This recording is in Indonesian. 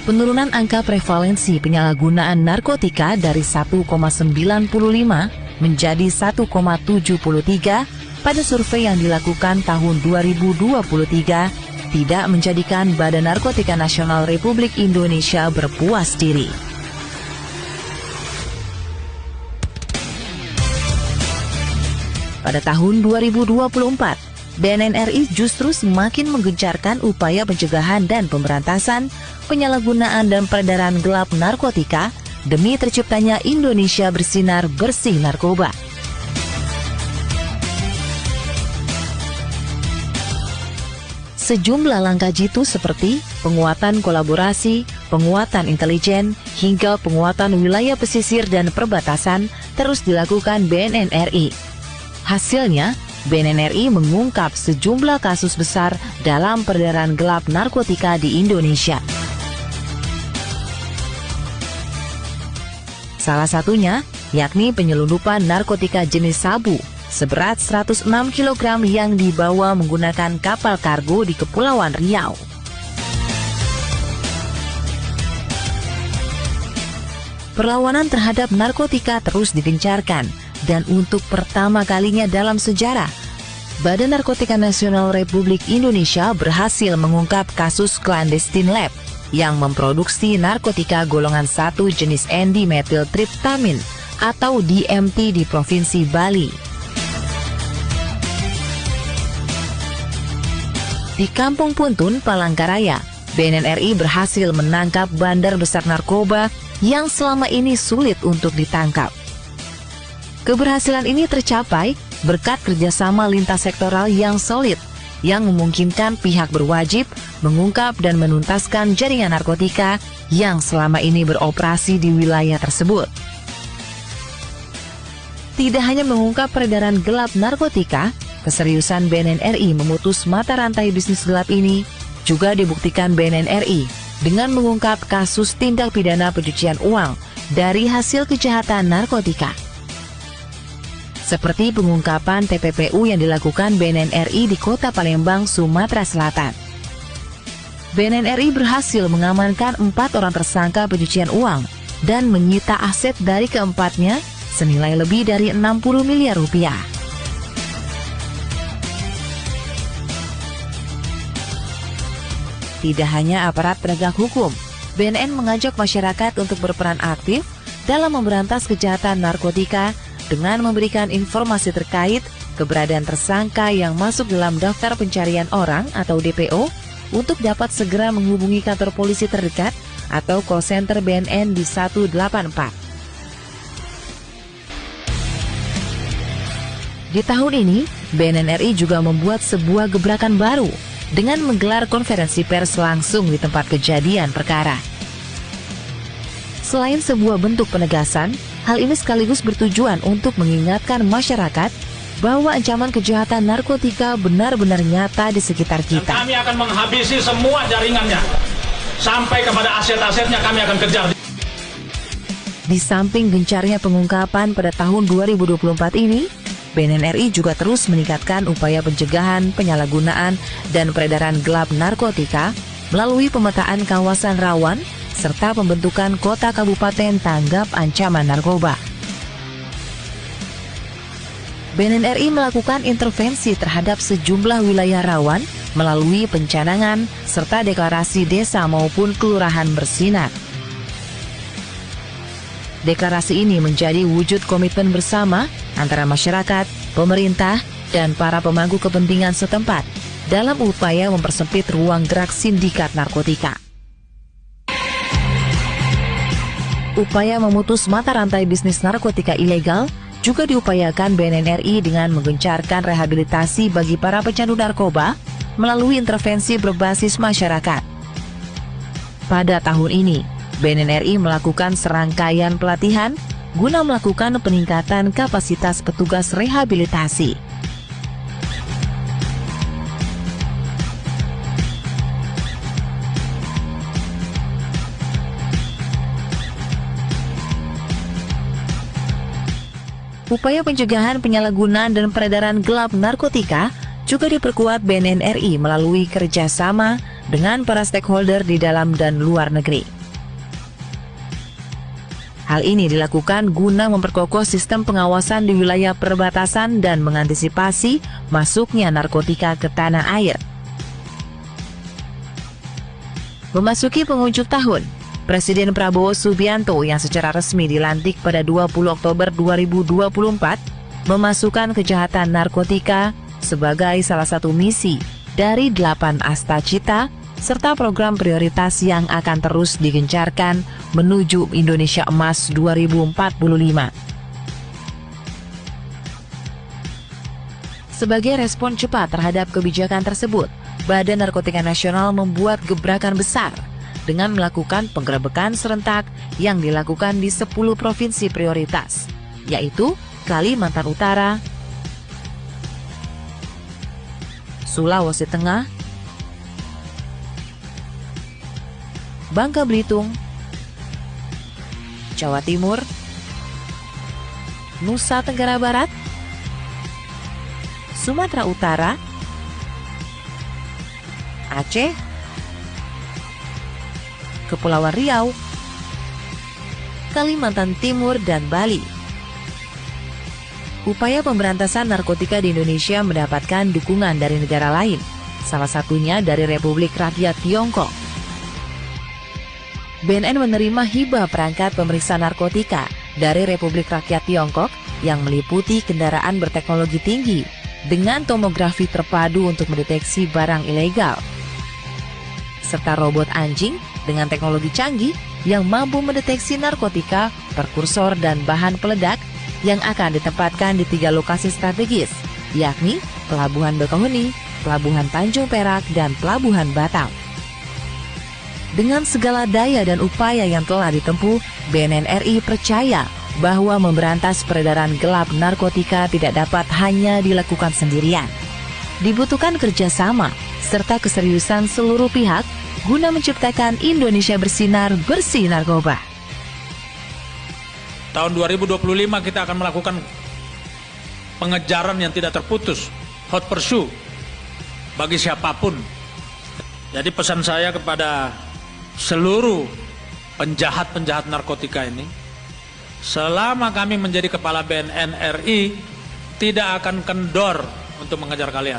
Penurunan angka prevalensi penyalahgunaan narkotika dari 1,95 menjadi 1,73 pada survei yang dilakukan tahun 2023 tidak menjadikan Badan Narkotika Nasional Republik Indonesia berpuas diri. Pada tahun 2024, BNN RI justru semakin menggencarkan upaya pencegahan dan pemberantasan penyalahgunaan dan peredaran gelap narkotika demi terciptanya Indonesia bersinar bersih narkoba. Sejumlah langkah jitu seperti penguatan kolaborasi, penguatan intelijen, hingga penguatan wilayah pesisir dan perbatasan terus dilakukan BNN RI. Hasilnya, BNN RI mengungkap sejumlah kasus besar dalam peredaran gelap narkotika di Indonesia. Salah satunya yakni penyelundupan narkotika jenis sabu seberat 106 kg yang dibawa menggunakan kapal kargo di Kepulauan Riau. Perlawanan terhadap narkotika terus digencarkan. Dan untuk pertama kalinya dalam sejarah, Badan Narkotika Nasional Republik Indonesia berhasil mengungkap kasus clandestine lab yang memproduksi narkotika golongan 1 jenis N-dimethyltryptamin atau DMT di Provinsi Bali. Di Kampung Puntun, Palangkaraya, BNN RI berhasil menangkap bandar besar narkoba yang selama ini sulit untuk ditangkap. Keberhasilan ini tercapai berkat kerjasama lintas sektoral yang solid, yang memungkinkan pihak berwajib mengungkap dan menuntaskan jaringan narkotika yang selama ini beroperasi di wilayah tersebut. Tidak hanya mengungkap peredaran gelap narkotika, keseriusan BNN RI memutus mata rantai bisnis gelap ini juga dibuktikan BNN RI dengan mengungkap kasus tindak pidana pencucian uang dari hasil kejahatan narkotika. Seperti pengungkapan TPPU yang dilakukan BNN RI di Kota Palembang, Sumatera Selatan. BNN RI berhasil mengamankan 4 orang tersangka pencucian uang dan menyita aset dari keempatnya senilai lebih dari 60 miliar rupiah. Tidak hanya aparat penegak hukum, BNN mengajak masyarakat untuk berperan aktif dalam memberantas kejahatan narkotika dengan memberikan informasi terkait keberadaan tersangka yang masuk dalam daftar pencarian orang atau DPO untuk dapat segera menghubungi kantor polisi terdekat atau call center BNN di 184. Di tahun ini, BNN RI juga membuat sebuah gebrakan baru dengan menggelar konferensi pers langsung di tempat kejadian perkara. Selain sebuah bentuk penegasan, hal ini sekaligus bertujuan untuk mengingatkan masyarakat bahwa ancaman kejahatan narkotika benar-benar nyata di sekitar kita. Dan kami akan menghabisi semua jaringannya, sampai kepada aset-asetnya kami akan kejar. Di samping gencarnya pengungkapan pada tahun 2024 ini, BNN RI juga terus meningkatkan upaya pencegahan, penyalahgunaan, dan peredaran gelap narkotika melalui pemetaan kawasan rawan serta pembentukan kota kabupaten tanggap ancaman narkoba. BNN RI melakukan intervensi terhadap sejumlah wilayah rawan melalui pencanangan serta deklarasi desa maupun kelurahan bersinar. Deklarasi ini menjadi wujud komitmen bersama antara masyarakat, pemerintah, dan para pemangku kepentingan setempat dalam upaya mempersempit ruang gerak sindikat narkotika. Upaya memutus mata rantai bisnis narkotika ilegal juga diupayakan BNN RI dengan menggencarkan rehabilitasi bagi para pecandu narkoba melalui intervensi berbasis masyarakat. Pada tahun ini, BNN RI melakukan serangkaian pelatihan guna melakukan peningkatan kapasitas petugas rehabilitasi. Upaya pencegahan penyalahgunaan dan peredaran gelap narkotika juga diperkuat BNN RI melalui kerjasama dengan para stakeholder di dalam dan luar negeri. Hal ini dilakukan guna memperkokoh sistem pengawasan di wilayah perbatasan dan mengantisipasi masuknya narkotika ke tanah air. Memasuki penghujung tahun, Presiden Prabowo Subianto yang secara resmi dilantik pada 20 Oktober 2024 memasukkan kejahatan narkotika sebagai salah satu misi dari 8 Astacita serta program prioritas yang akan terus digencarkan menuju Indonesia Emas 2045. Sebagai respon cepat terhadap kebijakan tersebut, Badan Narkotika Nasional membuat gebrakan besar dengan melakukan penggerebekan serentak yang dilakukan di 10 provinsi prioritas, yaitu Kalimantan Utara, Sulawesi Tengah, Bangka Belitung, Jawa Timur, Nusa Tenggara Barat, Sumatera Utara, Aceh, Kepulauan Riau, Kalimantan Timur, dan Bali. Upaya pemberantasan narkotika di Indonesia mendapatkan dukungan dari negara lain, salah satunya dari Republik Rakyat Tiongkok. BNN menerima hibah perangkat pemeriksa narkotika dari Republik Rakyat Tiongkok yang meliputi kendaraan berteknologi tinggi dengan tomografi terpadu untuk mendeteksi barang ilegal, serta robot anjing dengan teknologi canggih yang mampu mendeteksi narkotika, prekursor, dan bahan peledak yang akan ditempatkan di 3 lokasi strategis, yakni Pelabuhan Bakauheni, Pelabuhan Tanjung Perak, dan Pelabuhan Batam. Dengan segala daya dan upaya yang telah ditempuh, BNN RI percaya bahwa memberantas peredaran gelap narkotika tidak dapat hanya dilakukan sendirian. Dibutuhkan kerjasama serta keseriusan seluruh pihak guna menciptakan Indonesia bersinar bersih narkoba. Tahun 2025 kita akan melakukan pengejaran yang tidak terputus, hot pursuit bagi siapapun. Jadi pesan saya kepada seluruh penjahat-penjahat narkotika ini, selama kami menjadi kepala BNN RI, tidak akan kendor untuk mengejar kalian.